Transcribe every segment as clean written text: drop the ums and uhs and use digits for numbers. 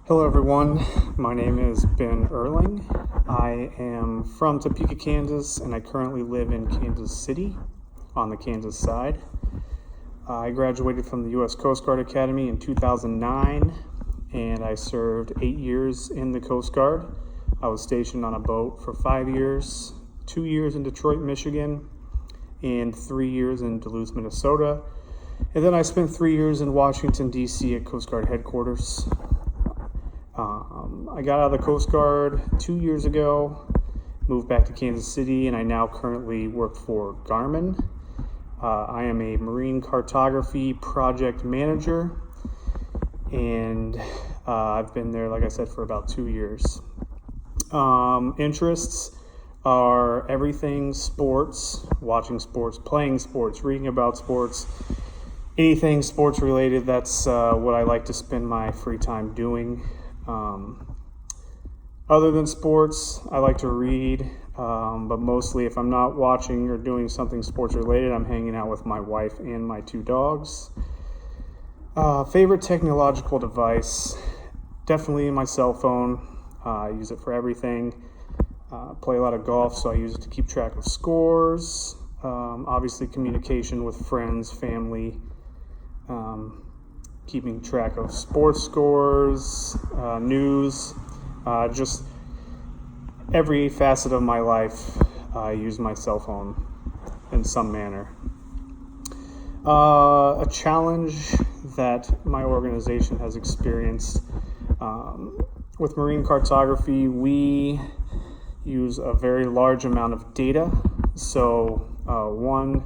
Hello everyone, my name is Ben Earling. I am from Topeka, Kansas, and I currently live in Kansas City on the Kansas side. I graduated from the U.S. Coast Guard Academy in 2009, and I served 8 years in the Coast Guard. I was stationed on a boat for 5 years, 2 years in Detroit, Michigan, and 3 years in Duluth, Minnesota. And then I spent 3 years in Washington, D.C. at Coast Guard headquarters. I got out of the Coast Guard 2 years ago, moved back to Kansas City, and I now currently work for Garmin. I am a marine cartography project manager, and I've been there, like I said, for about 2 years. Interests are everything sports, watching sports, playing sports, reading about sports, anything sports related. That's what I like to spend my free time doing. Other than sports, I like to read, but mostly if I'm not watching or doing something sports related, I'm hanging out with my wife and my 2 dogs. Favorite technological device, definitely my cell phone. I use it for everything. Play a lot of golf, so I use it to keep track of scores. Obviously communication with friends, family, keeping track of sports scores, news, just every facet of my life. I use my cell phone in some manner. A challenge that my organization has experienced with marine cartography, we use a very large amount of data. So one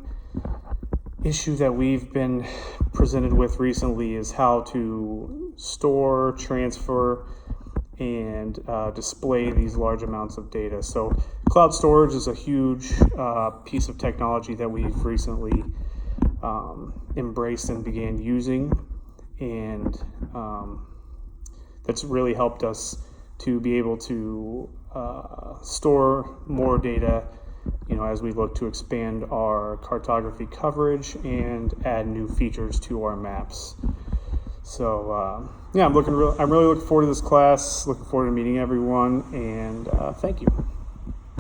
issue that we've been presented with recently is how to store, transfer, and display these large amounts of data. So cloud storage is a huge piece of technology that we've recently embraced and began using, and that's really helped us to be able to store more data, as we look to expand our cartography coverage and add new features to our maps. So I'm really looking forward to this class, looking forward to meeting everyone, and thank you.